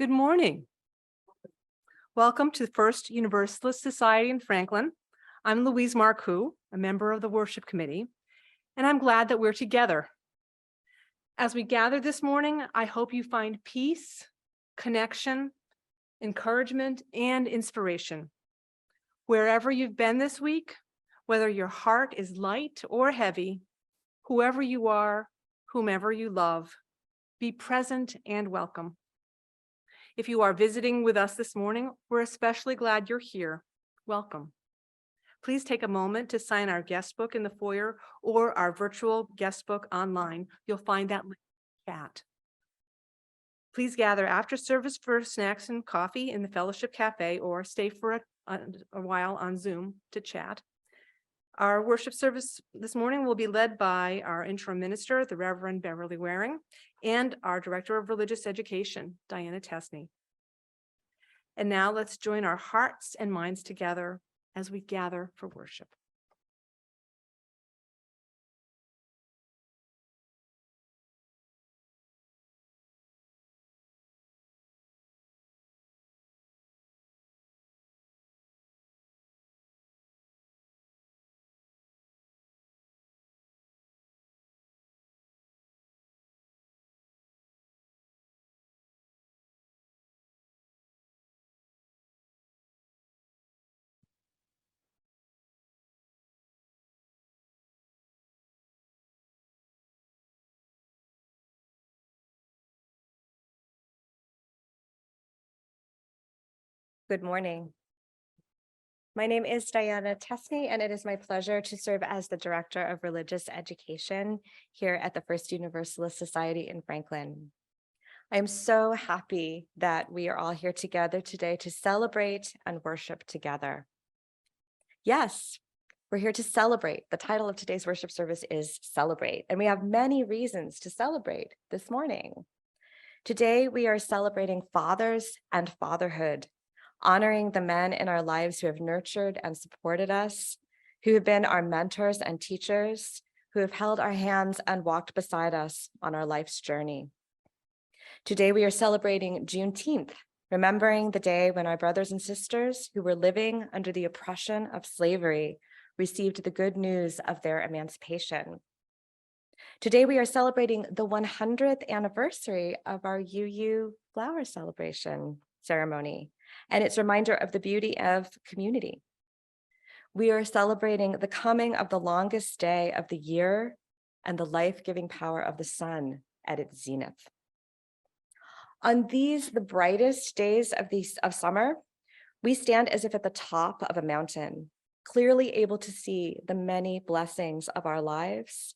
Good morning. Welcome to the First Universalist Society in Franklin. I'm Louise Marcoux, a member of the Worship Committee, and I'm glad that we're together. As we gather this morning, I hope you find peace, connection, encouragement, and inspiration. Wherever you've been this week, whether your heart is light or heavy, whoever you are, whomever you love, be present and welcome. If you are visiting with us this morning, we're especially glad you're here. Welcome. Please take a moment to sign our guest book in the foyer or our virtual guest book online. You'll find that link in the chat. Please gather after service for snacks and coffee in the Fellowship Cafe or stay for a while on Zoom to chat. Our worship service this morning will be led by our interim minister, the Reverend Beverly Waring, and our Director of Religious Education, Diana Tesney. And now let's join our hearts and minds together as we gather for worship. Good morning. My name is Diana Tesney, and it is my pleasure to serve as the Director of Religious Education here at the First Universalist Society in Franklin. I am so happy that we are all here together today to celebrate and worship together. Yes, we're here to celebrate. The title of today's worship service is Celebrate, and we have many reasons to celebrate this morning. Today, we are celebrating fathers and fatherhood, honoring the men in our lives who have nurtured and supported us, who have been our mentors and teachers, who have held our hands and walked beside us on our life's journey. Today, we are celebrating Juneteenth, remembering the day when our brothers and sisters who were living under the oppression of slavery received the good news of their emancipation. Today, we are celebrating the 100th anniversary of our UU flower celebration ceremony and its reminder of the beauty of community. We are celebrating the coming of the longest day of the year and the life-giving power of the sun at its zenith. On these, the brightest days of summer, we stand as if at the top of a mountain, clearly able to see the many blessings of our lives.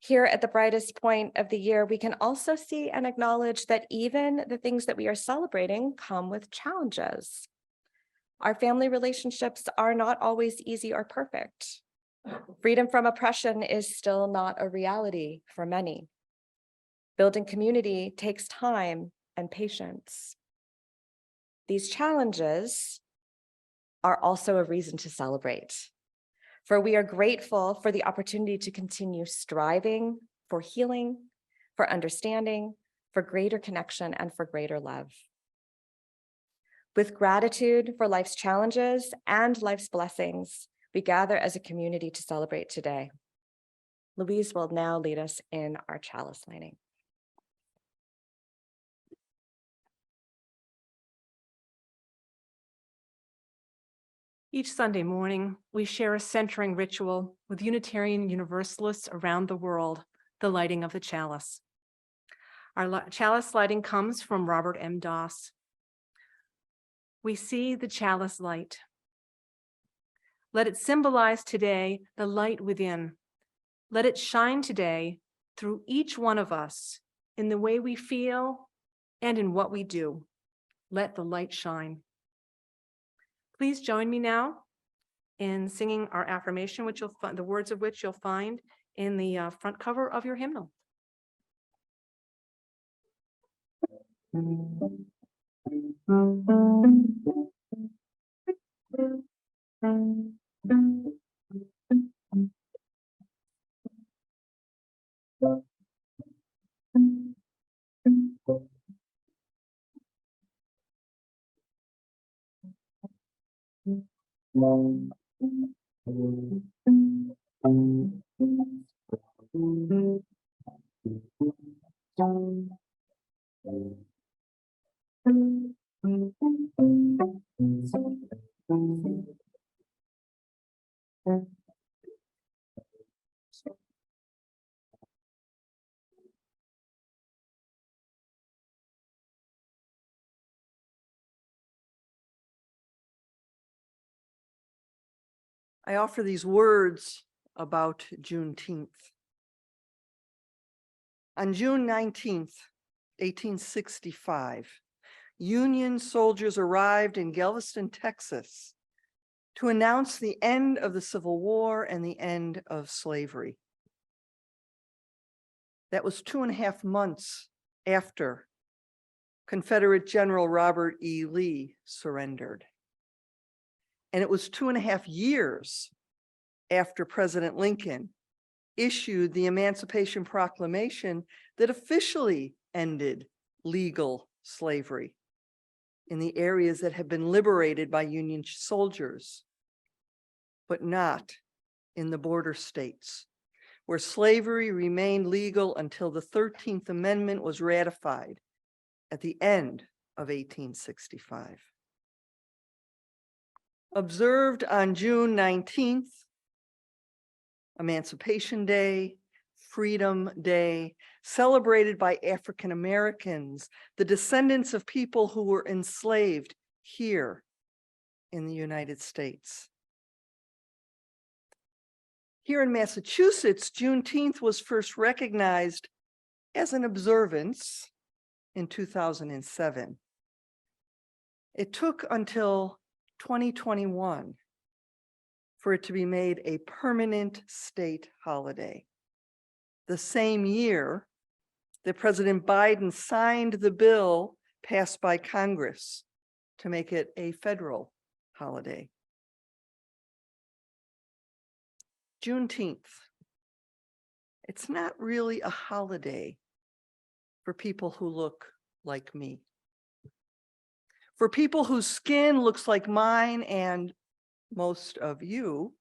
Here at the brightest point of the year, we can also see and acknowledge that even the things that we are celebrating come with challenges. Our family relationships are not always easy or perfect. Freedom from oppression is still not a reality for many. Building community takes time and patience. These challenges are also a reason to celebrate. For we are grateful for the opportunity to continue striving for healing, for understanding, for greater connection, and for greater love. With gratitude for life's challenges and life's blessings, we gather as a community to celebrate today. Louise will now lead us in our chalice lining. Each Sunday morning, we share a centering ritual with Unitarian Universalists around the world, the lighting of the chalice. Our chalice lighting comes from Robert M. Doss. We see the chalice light. Let it symbolize today the light within. Let it shine today through each one of us in the way we feel and in what we do. Let the light shine. Please join me now in singing our affirmation, which you'll find, the words of which you'll find in the front cover of your hymnal. I offer these words about Juneteenth. On June 19th, 1865, Union soldiers arrived in Galveston, Texas, to announce the end of the Civil War and the end of slavery. That was 2.5 months after Confederate General Robert E. Lee surrendered. And it was 2.5 years after President Lincoln issued the Emancipation Proclamation that officially ended legal slavery in the areas that had been liberated by Union soldiers, but not in the border states, where slavery remained legal until the 13th Amendment was ratified at the end of 1865. Observed on June 19th, Emancipation Day, Freedom Day, celebrated by African Americans, the descendants of people who were enslaved here in the United States. Here in Massachusetts, Juneteenth was first recognized as an observance in 2007. It took until 2021 for it to be made a permanent state holiday. The same year that President Biden signed the bill passed by Congress to make it a federal holiday. Juneteenth. It's not really a holiday for people who look like me. For people whose skin looks like mine and most of you,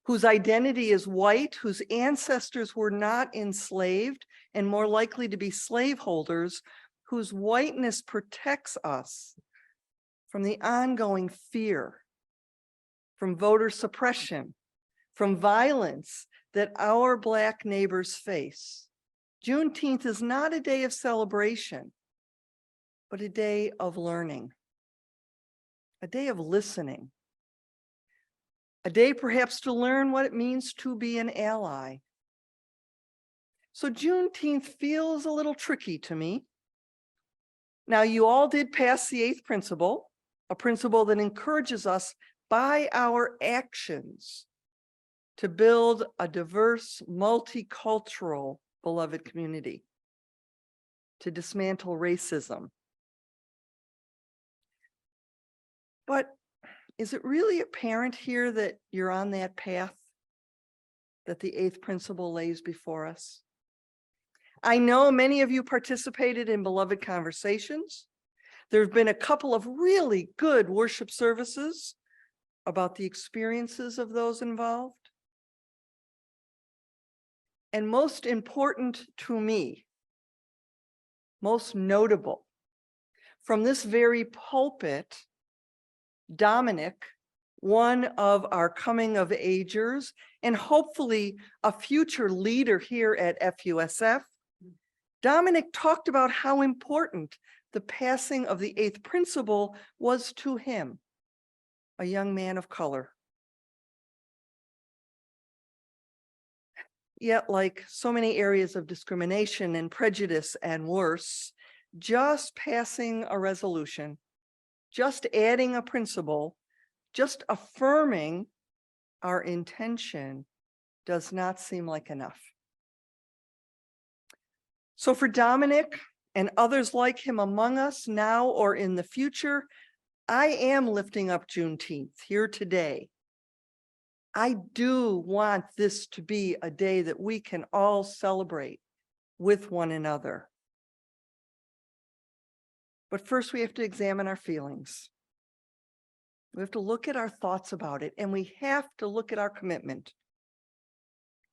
whose identity is white, whose ancestors were not enslaved and more likely to be slaveholders, whose whiteness protects us from the ongoing fear, from voter suppression, from violence that our Black neighbors face. Juneteenth is not a day of celebration, but a day of learning, a day of listening, a day perhaps to learn what it means to be an ally. So Juneteenth feels a little tricky to me. Now, you all did pass the 8th principle, a principle that encourages us by our actions to build a diverse, multicultural, beloved community, to dismantle racism. But is it really apparent here that you're on that path that the 8th principle lays before us? I know many of you participated in beloved conversations. There have been a couple of really good worship services about the experiences of those involved. And most important to me, most notable, from this very pulpit, Dominic, one of our coming of agers, and hopefully a future leader here at FUSF, Dominic talked about how important the passing of the 8th principle was to him, a young man of color. Yet, like so many areas of discrimination and prejudice and worse, just passing a resolution, just adding a principle, just affirming our intention does not seem like enough. So for Dominic and others like him among us now or in the future, I am lifting up Juneteenth here today. I do want this to be a day that we can all celebrate with one another. But first we have to examine our feelings. We have to look at our thoughts about it, and we have to look at our commitment.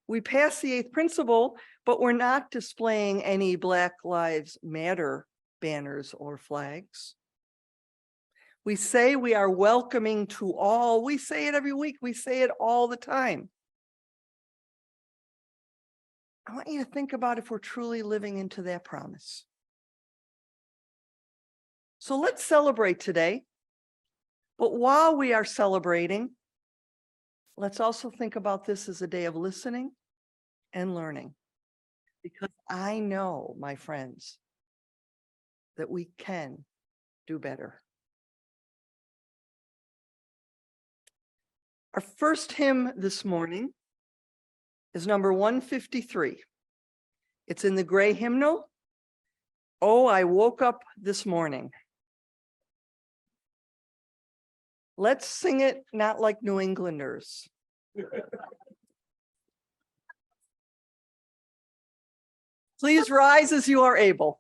We pass the 8th principle, but we're not displaying any Black Lives Matter banners or flags. We say we are welcoming to all. We say it every week. We say it all the time. I want you to think about if we're truly living into that promise. So let's celebrate today. But while we are celebrating, let's also think about this as a day of listening and learning. Because I know, my friends, that we can do better. Our first hymn this morning is number 153. It's in the gray hymnal. Oh, I woke up this morning. Let's sing it not like New Englanders. Please rise as you are able.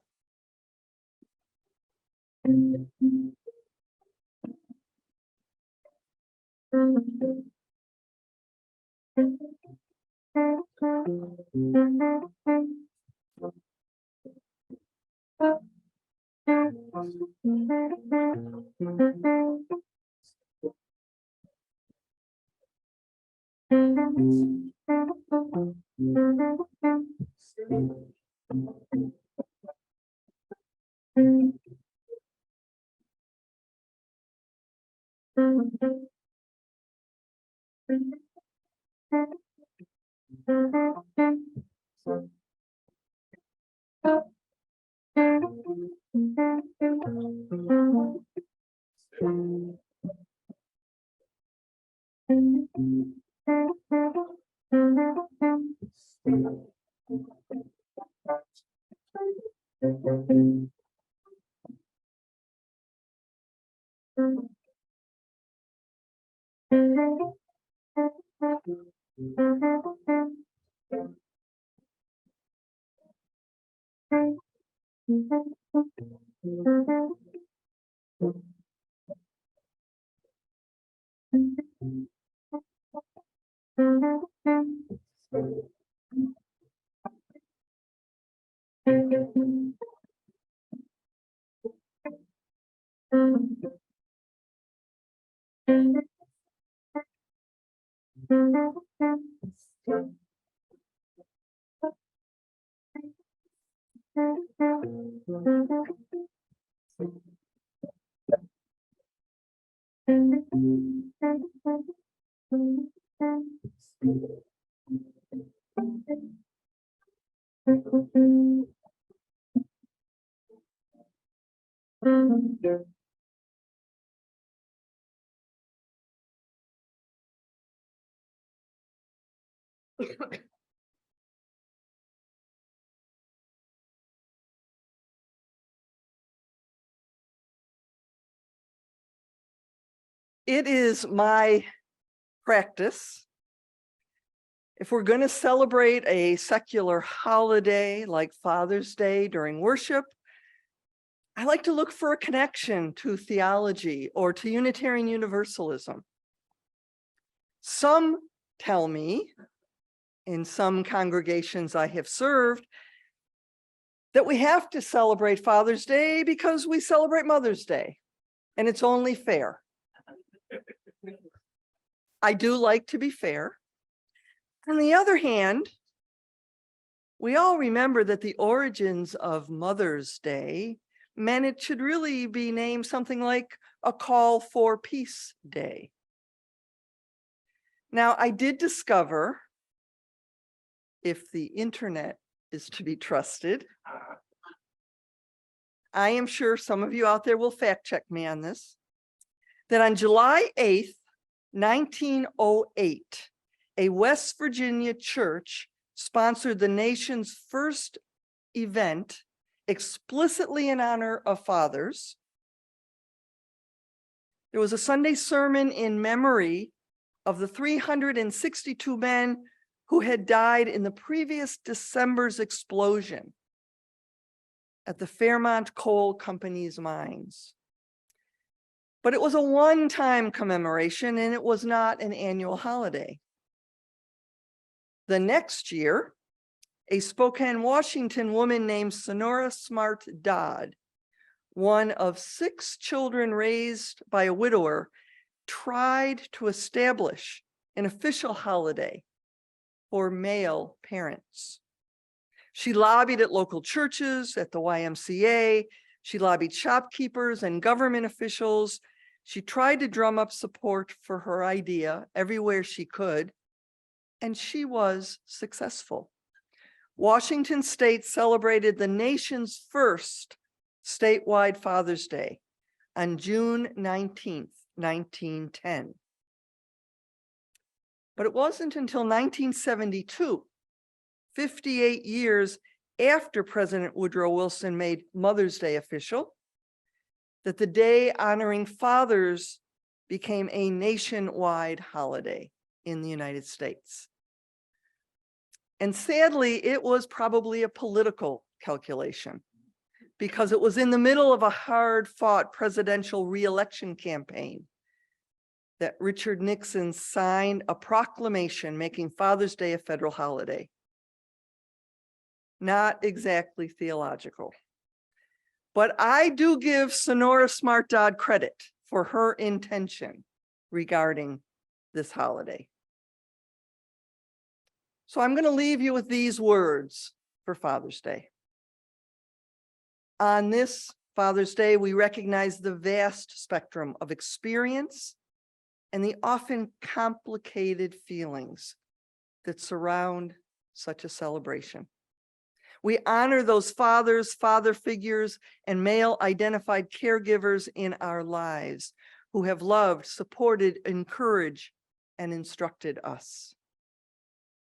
It is my practice, if we're going to celebrate a secular holiday like Father's Day during worship, I like to look for a connection to theology or to Unitarian Universalism. Some tell me, in some congregations I have served, that we have to celebrate Father's Day because we celebrate Mother's Day, and it's only fair. I do like to be fair. On the other hand, we all remember that the origins of Mother's Day meant it should really be named something like a call for peace day. Now, I did discover, if the internet is to be trusted, I am sure some of you out there will fact check me on this, that on July 8th, 1908, a West Virginia church sponsored the nation's first event explicitly in honor of fathers. There was a Sunday sermon in memory of the 362 men who had died in the previous December's explosion at the Fairmont Coal Company's mines. But it was a one-time commemoration and it was not an annual holiday. The next year, a Spokane, Washington woman named Sonora Smart Dodd, one of 6 children raised by a widower, tried to establish an official holiday for male parents. She lobbied at local churches, at the YMCA. She lobbied shopkeepers and government officials. She tried to drum up support for her idea everywhere she could, and she was successful. Washington State celebrated the nation's first statewide Father's Day on June 19th, 1910. But it wasn't until 1972, 58 years after President Woodrow Wilson made Mother's Day official, that the day honoring fathers became a nationwide holiday in the United States. And sadly, it was probably a political calculation because it was in the middle of a hard-fought presidential re-election campaign that Richard Nixon signed a proclamation making Father's Day a federal holiday. Not exactly theological. But I do give Sonora Smart Dodd credit for her intention regarding this holiday. So I'm going to leave you with these words for Father's Day. On this Father's Day, we recognize the vast spectrum of experience and the often complicated feelings that surround such a celebration. We honor those fathers, father figures, and male identified caregivers in our lives who have loved, supported, encouraged, and instructed us.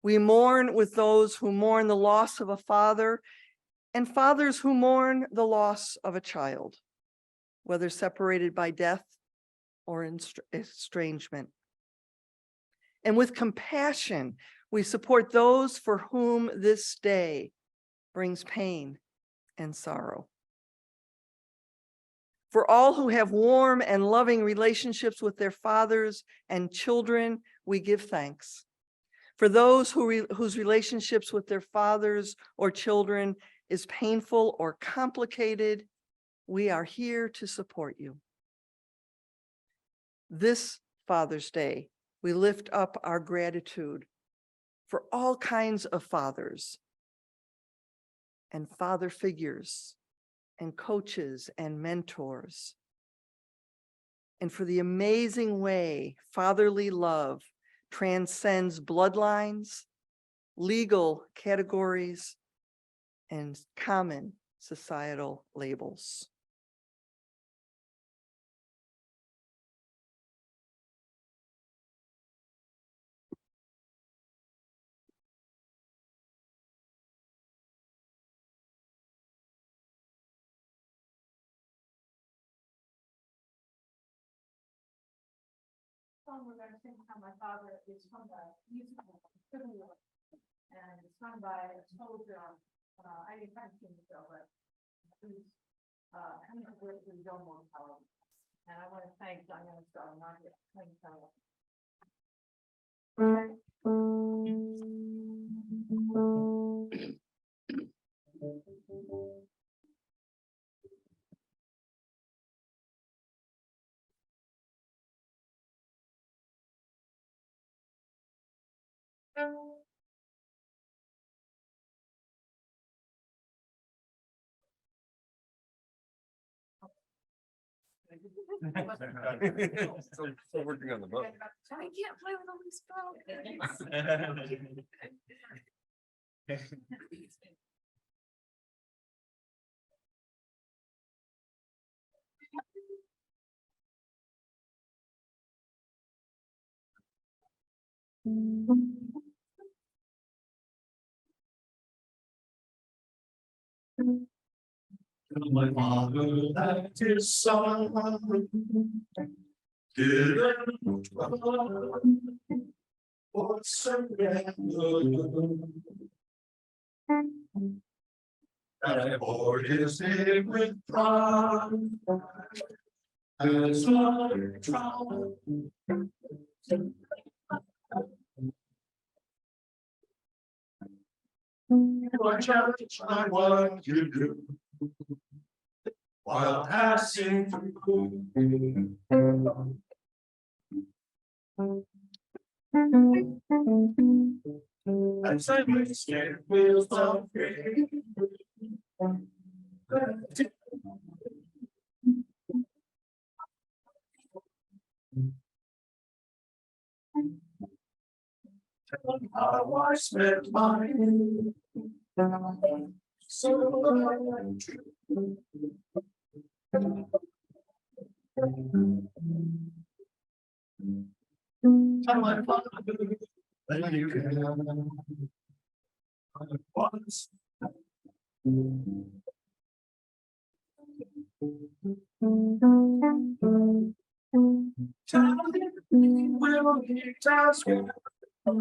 We mourn with those who mourn the loss of a father and fathers who mourn the loss of a child, whether separated by death or estrangement. And with compassion, we support those for whom this day brings pain and sorrow. For all who have warm and loving relationships with their fathers and children, we give thanks. For those whose relationships with their fathers or children is painful or complicated, we are here to support you. This Father's Day, we lift up our gratitude for all kinds of fathers and father figures and coaches and mentors, and for the amazing way fatherly love transcends bloodlines, legal categories, and common societal labels. We're going to sing how my father is sung by musical, and it's sung by a soldier. I didn't find him so, but he's coming to work with Belmont College. And I want to thank Diana Starr, Margaret. Thank you. Still working on the book. I can't play with all these My father left his son. Didn't or surrender. And I bore his name with pride. as I travel. Watch out by what you do while passing through. As I scared wheels of faith. How I spent my so tell my father that you can once. Tell me will he task you. I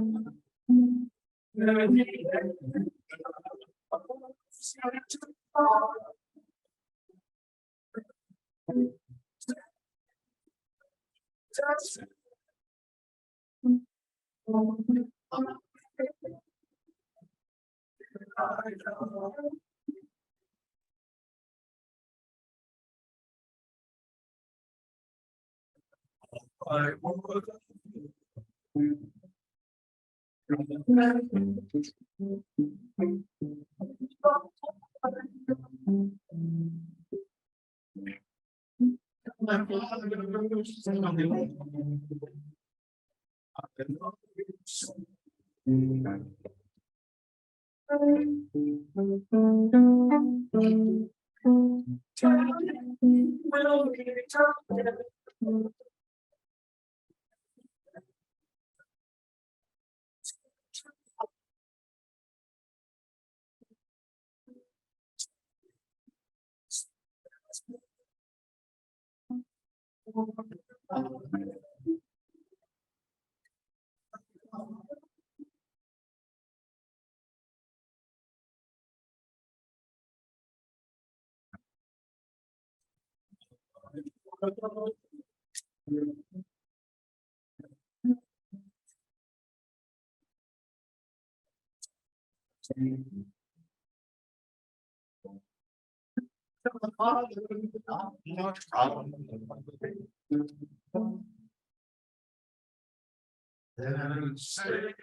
then say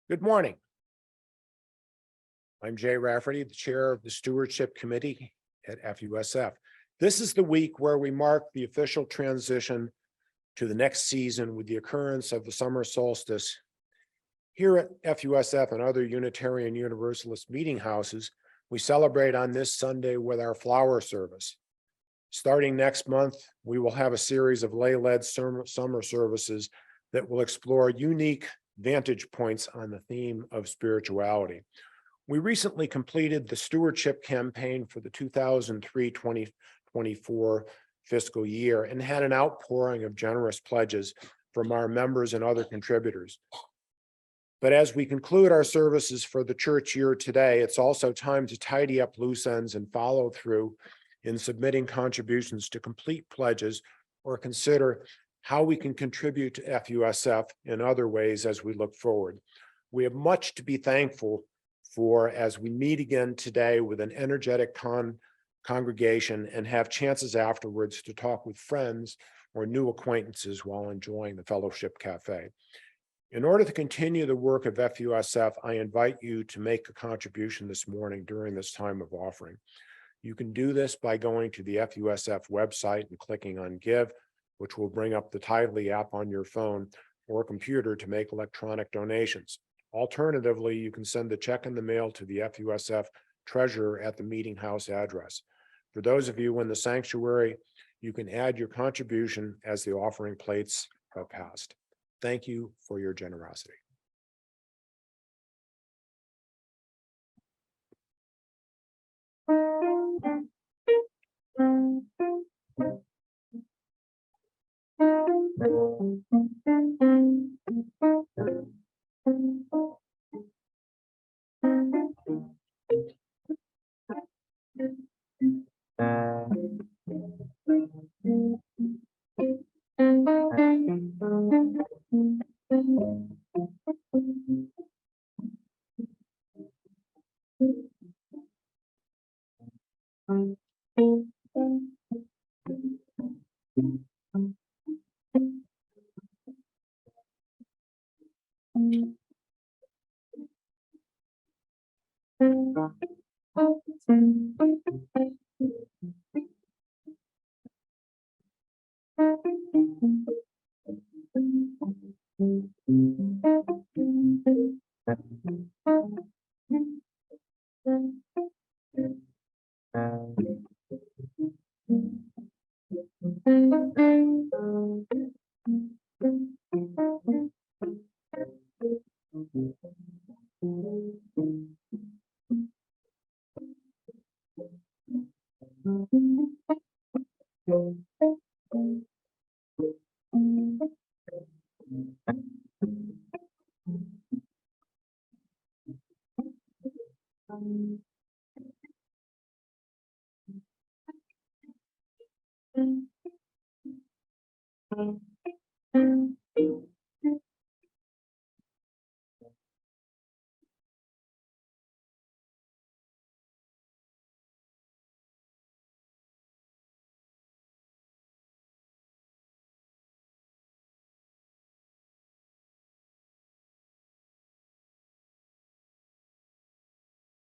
Good morning. I'm Jay Rafferty, the Chair of the Stewardship Committee at FUSF. This is the week where we mark the official transition to the next season with the occurrence of the summer solstice. Here at FUSF and other Unitarian Universalist meeting houses, we celebrate on this Sunday with our flower service. Starting next month, we will have a series of lay-led summer services that will explore unique vantage points on the theme of spirituality. We recently completed the stewardship campaign for the 2023-2024 fiscal year and had an outpouring of generous pledges from our members and other contributors. But as we conclude our services for the church year today, it's also time to tidy up loose ends and follow through in submitting contributions to complete pledges or consider how we can contribute to FUSF in other ways as we look forward. We have much to be thankful for as we meet again today with an energetic congregation and have chances afterwards to talk with friends or new acquaintances while enjoying the Fellowship Cafe. In order to continue the work of FUSF, I invite you to make a contribution this morning during this time of offering. You can do this by going to the FUSF website and clicking on Give, which will bring up the Tidely app on your phone or computer to make electronic donations. Alternatively, you can send a check in the mail to the FUSF treasurer at the meeting house address. For those of you in the sanctuary, you can add your contribution as the offering plates are passed. Thank you for your generosity.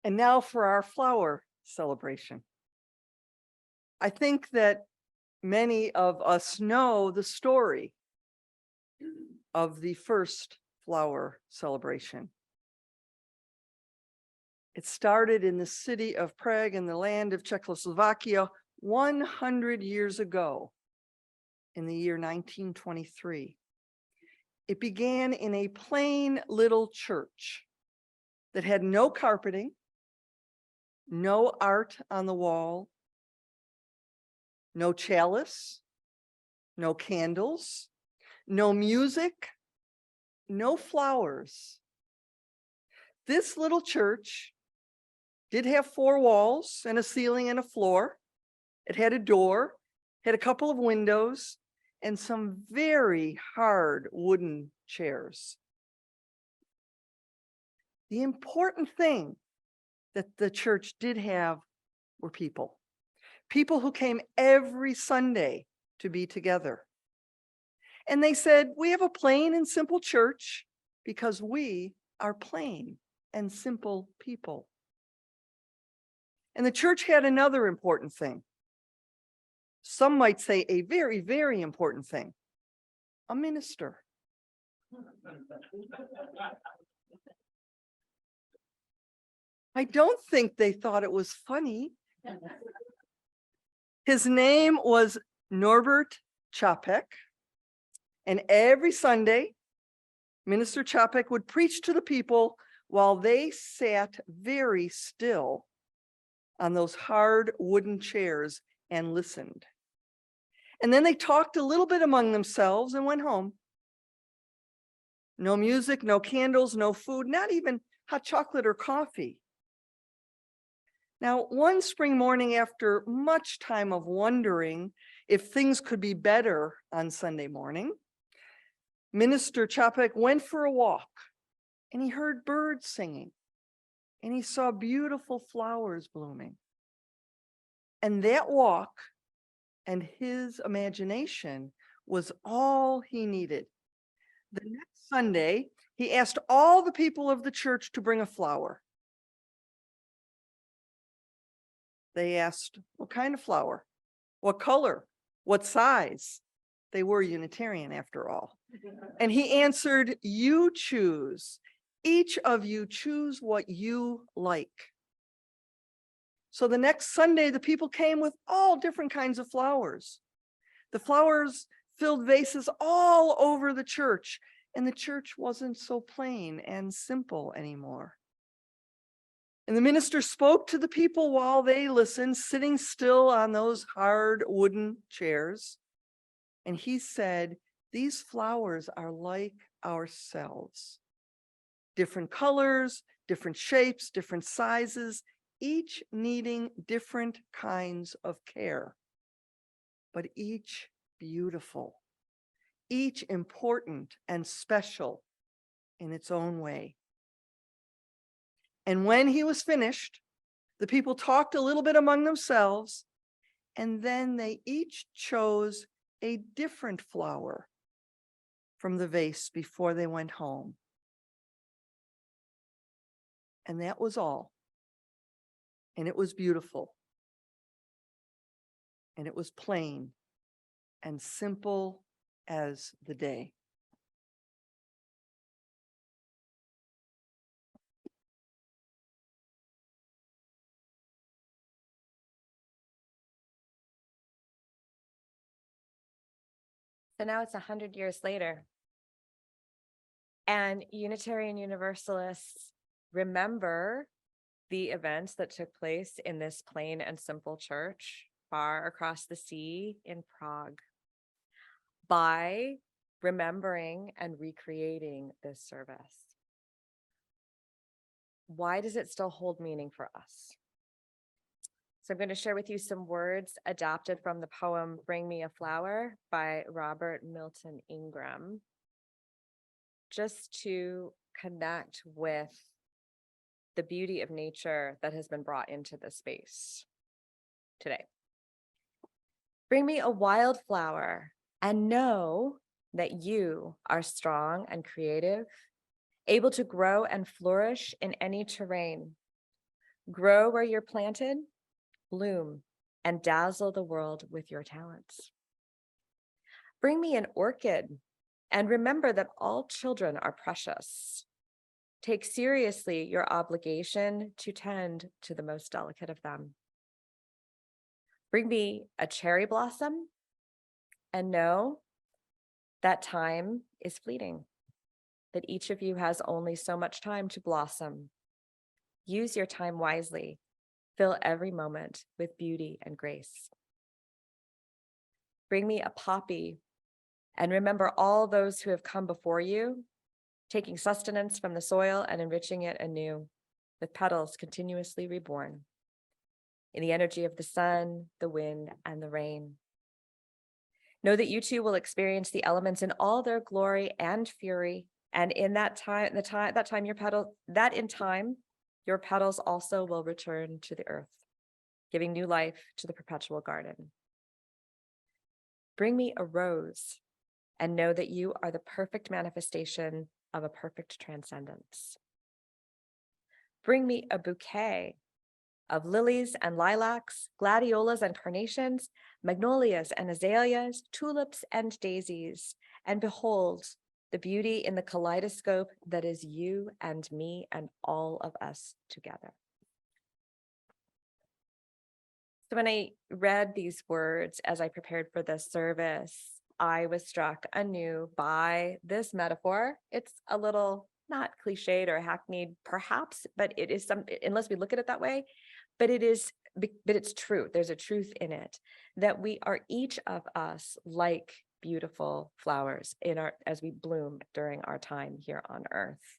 And now for our flower celebration. I think that many of us know the story of the first flower celebration. It started in the city of Prague in the land of Czechoslovakia 100 years ago in the year 1923. It began in a plain little church that had no carpeting, no art on the wall, no chalice, no candles, no music, no flowers. This little church did have 4 walls and a ceiling and a floor. It had a door, had a couple of windows, and some very hard wooden chairs. The important thing that the church did have were people. People who came every Sunday to be together. And they said, we have a plain and simple church because we are plain and simple people. And the church had another important thing. Some might say a very, very important thing. A minister. I don't think they thought it was funny. His name was Norbert Čapek. And every Sunday, Minister Čapek would preach to the people while they sat very still on those hard wooden chairs and listened. And then they talked a little bit among themselves and went home. No music, no candles, no food, not even hot chocolate or coffee. Now, one spring morning, after much time of wondering if things could be better on Sunday morning, Minister Čapek went for a walk and he heard birds singing and he saw beautiful flowers blooming. And that walk and his imagination was all he needed. The next Sunday, he asked all the people of the church to bring a flower. They asked, what kind of flower? What color? What size? They were Unitarian after all. And he answered, you choose. Each of you choose what you like. So the next Sunday, the people came with all different kinds of flowers. The flowers filled vases all over the church, and the church wasn't so plain and simple anymore. And the minister spoke to the people while they listened, sitting still on those hard wooden chairs. And he said, these flowers are like ourselves. Different colors, different shapes, different sizes, each needing different kinds of care, but each beautiful, each important and special in its own way. And when he was finished, the people talked a little bit among themselves, and then they each chose a different flower from the vase before they went home. And that was all. And it was beautiful. And it was plain and simple as the day. So now it's 100 years later. And Unitarian Universalists remember the events that took place in this plain and simple church far across the sea in Prague by remembering and recreating this service. Why does it still hold meaning for us? So I'm going to share with you some words adapted from the poem Bring Me a Flower by Robert Milton Ingram, just to connect with the beauty of nature that has been brought into this space today. Bring me a wildflower and know that you are strong and creative, able to grow and flourish in any terrain. Grow where you're planted, bloom, and dazzle the world with your talents. Bring me an orchid and remember that all children are precious. Take seriously your obligation to tend to the most delicate of them. Bring me a cherry blossom and know that time is fleeting, that each of you has only so much time to blossom. Use your time wisely. Fill every moment with beauty and grace. Bring me a poppy and remember all those who have come before you, taking sustenance from the soil and enriching it anew, with petals continuously reborn in the energy of the sun, the wind, and the rain. Know that you too will experience the elements in all their glory and fury, and in that time, your petals also will return to the earth, giving new life to the perpetual garden. Bring me a rose and know that you are the perfect manifestation of a perfect transcendence. Bring me a bouquet of lilies and lilacs, gladiolas and carnations, magnolias and azaleas, tulips and daisies, and behold the beauty in the kaleidoscope that is you and me and all of us together. So when I read these words as I prepared for this service, I was struck anew by this metaphor. It's a little not cliched or hackneyed, perhaps, but it is some, unless we look at it that way, but it's true. There's a truth in it that we are each of us like beautiful flowers as we bloom during our time here on earth.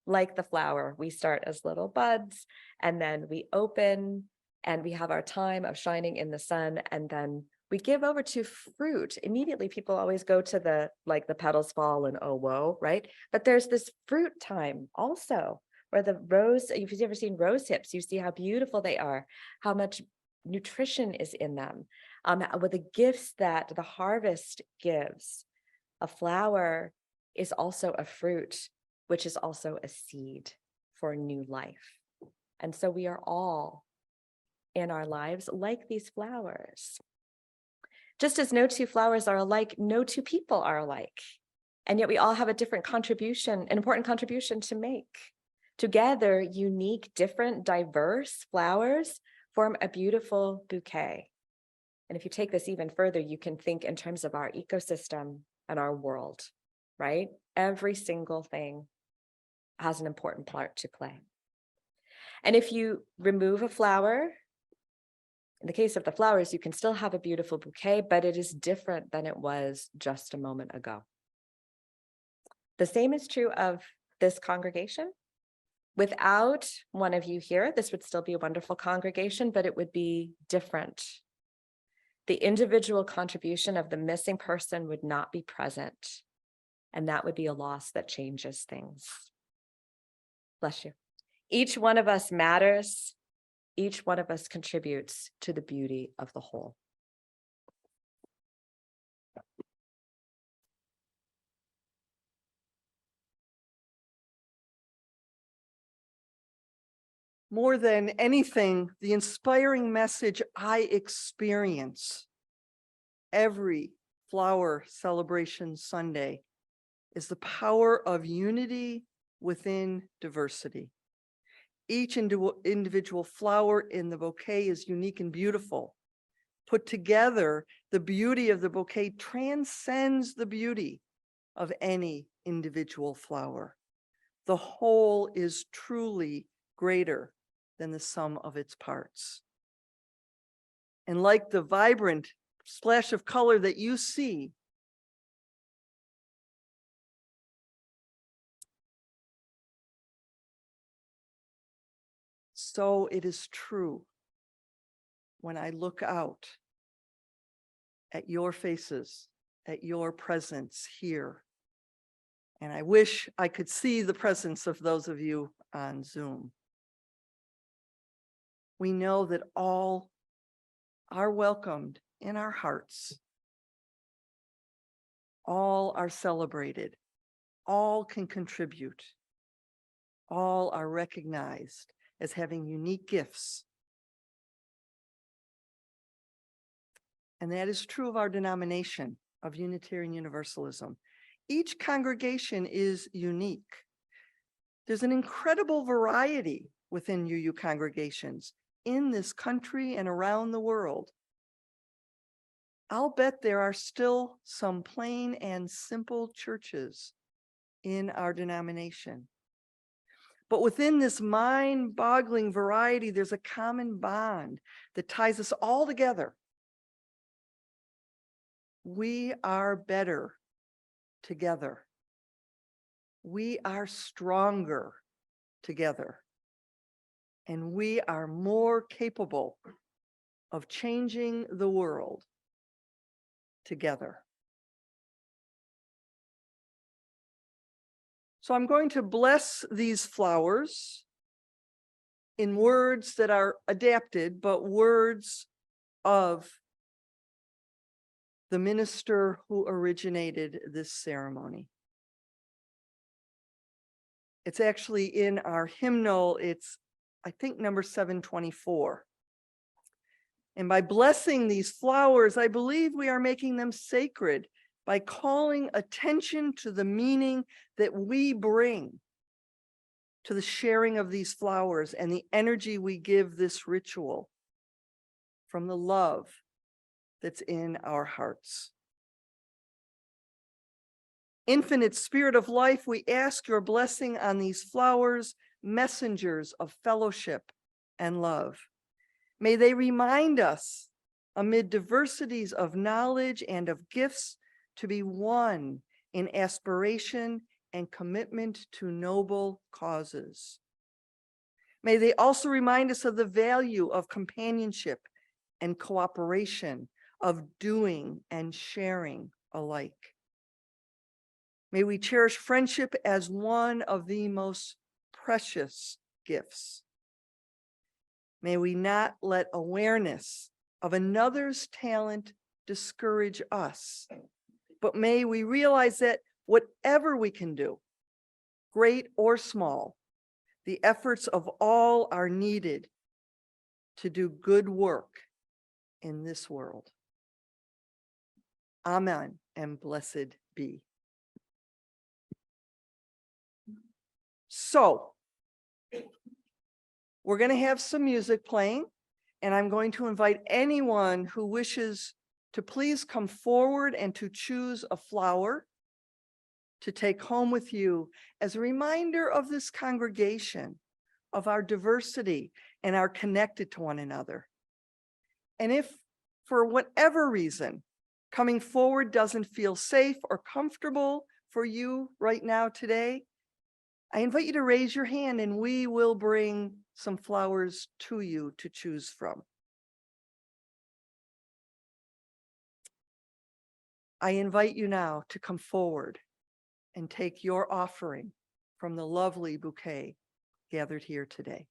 Like the flower, we start as little buds and then we open and we have our time of shining in the sun, and then we give over to fruit. Immediately, people always go to the petals fall and oh, whoa, right? But there's this fruit time also, where the rose, if you've ever seen rose hips, you see how beautiful they are, how much nutrition is in them, with the gifts that the harvest gives. A flower is also a fruit, which is also a seed for new life. And so we are all in our lives like these flowers. Just as no two flowers are alike, no two people are alike. And yet we all have a different contribution, an important contribution to make. Together, unique, different, diverse flowers form a beautiful bouquet. And if you take this even further, you can think in terms of our ecosystem and our world, right? Every single thing has an important part to play. And if you remove a flower, in the case of the flowers, you can still have a beautiful bouquet, but it is different than it was just a moment ago. The same is true of this congregation. Without one of you here, this would still be a wonderful congregation, but it would be different. The individual contribution of the missing person would not be present, and that would be a loss that changes things. Bless you. Each one of us matters. Each one of us contributes to the beauty of the whole. More than anything, the inspiring message I experience every flower celebration Sunday is the power of unity within diversity. Each individual flower in the bouquet is unique and beautiful. Put together, the beauty of the bouquet transcends the beauty of any individual flower. The whole is truly greater than the sum of its parts. And like the vibrant splash of color that you see, so it is true when I look out at your faces, at your presence here. And I wish I could see the presence of those of you on Zoom. We know that all are welcomed in our hearts. All are celebrated. All can contribute. All are recognized as having unique gifts. And that is true of our denomination of Unitarian Universalism. Each congregation is unique. There's an incredible variety within UU congregations in this country and around the world. I'll bet there are still some plain and simple churches in our denomination. But within this mind-boggling variety, there's a common bond that ties us all together. We are better together. We are stronger together. And we are more capable of changing the world together. So I'm going to bless these flowers in words that are adapted, but words of the minister who originated this ceremony. It's actually in our hymnal. It's, I think, number 724. And by blessing these flowers, I believe we are making them sacred by calling attention to the meaning that we bring to the sharing of these flowers and the energy we give this ritual from the love that's in our hearts. Infinite Spirit of life, we ask your blessing on these flowers, messengers of fellowship and love. May they remind us, amid diversities of knowledge and of gifts, to be one in aspiration and commitment to noble causes. May they also remind us of the value of companionship and cooperation, of doing and sharing alike. May we cherish friendship as one of the most precious gifts. May we not let awareness of another's talent discourage us, but may we realize that whatever we can do, great or small, the efforts of all are needed to do good work in this world. Amen and blessed be. So, We're going to have some music playing, and I'm going to invite anyone who wishes to please come forward and to choose a flower to take home with you as a reminder of this congregation, of our diversity and our connected to one another. And if for whatever reason, coming forward doesn't feel safe or comfortable for you right now today, I invite you to raise your hand and we will bring some flowers to you to choose from. I invite you now to come forward and take your offering from the lovely bouquet gathered here today.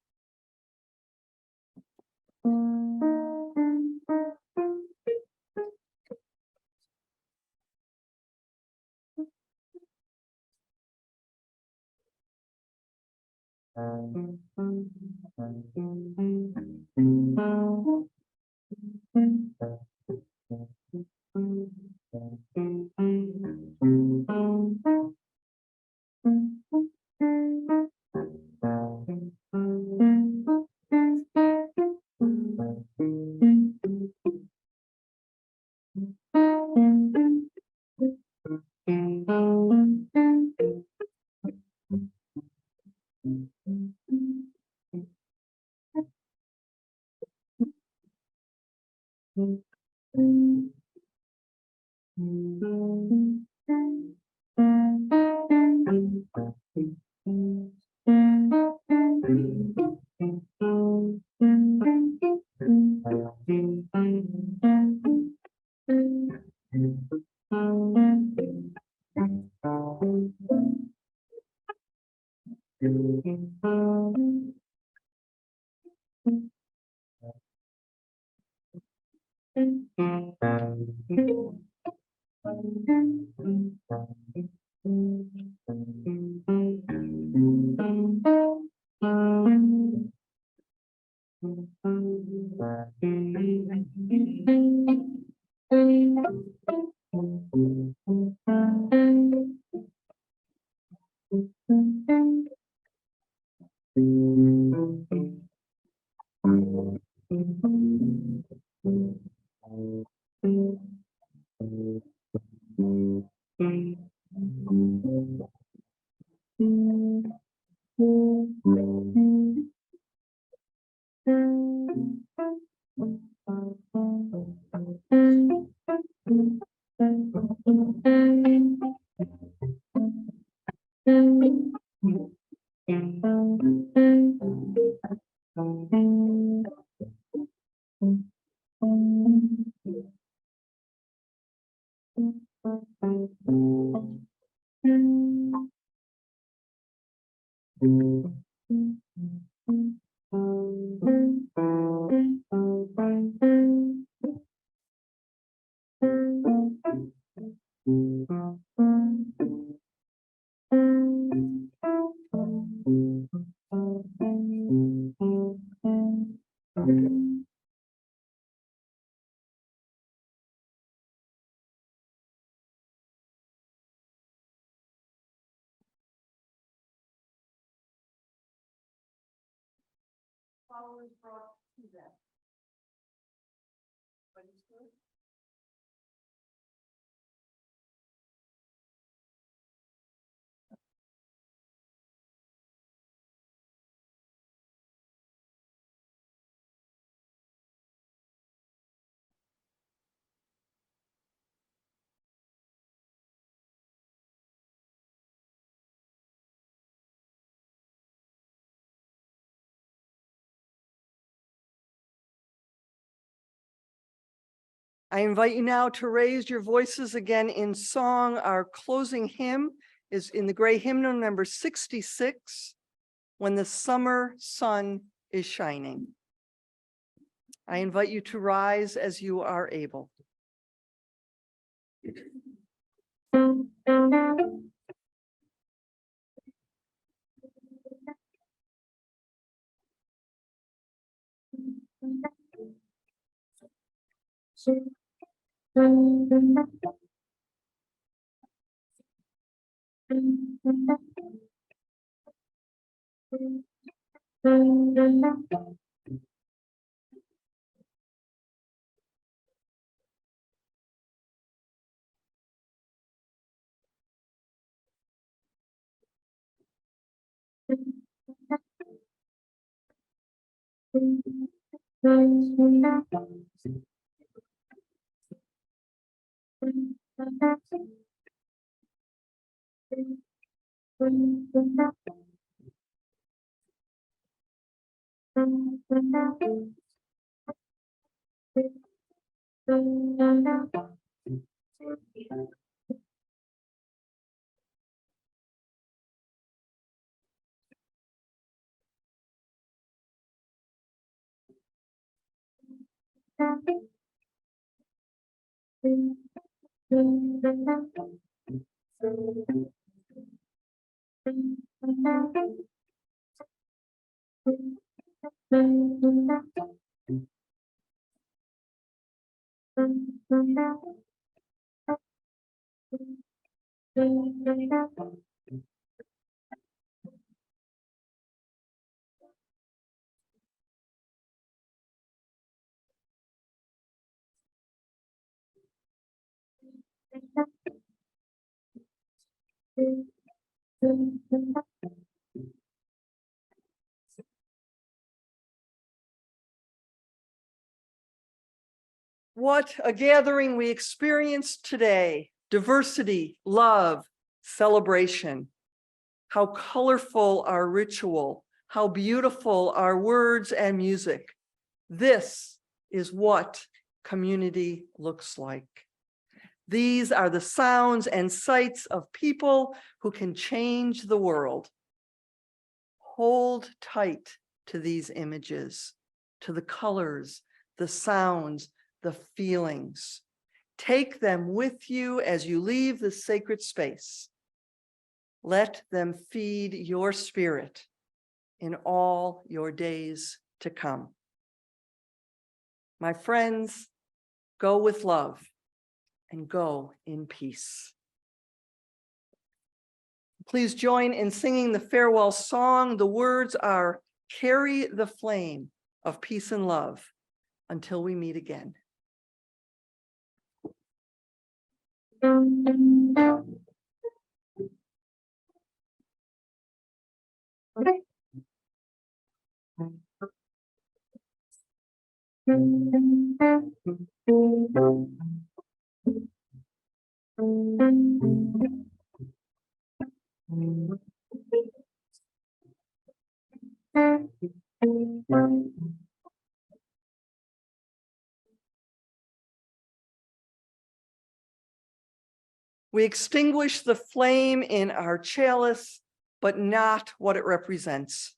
Flowers brought to them. I invite you now to raise your voices again in song. Our closing hymn is in the gray hymnal number 66, When the Summer Sun is Shining. I invite you to rise as you are able. What a gathering we experienced today. Diversity, love, celebration. How colorful our ritual, how beautiful our words and music. This is what community looks like. These are the sounds and sights of people who can change the world. Hold tight to these images, to the colors, the sounds, the feelings. Take them with you as you leave the sacred space. Let them feed your spirit in all your days to come. My friends, go with love and go in peace. Please join in singing the farewell song. The words are, "Carry the flame of peace and love until we meet again." We extinguish the flame in our chalice, but not what it represents.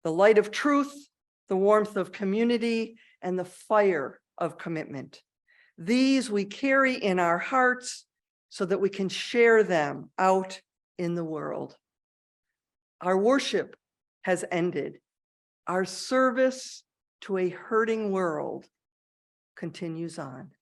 The light of truth, the warmth of community, and the fire of commitment. These we carry in our hearts so that we can share them out in the world. Our worship has ended. Our service to a hurting world continues on.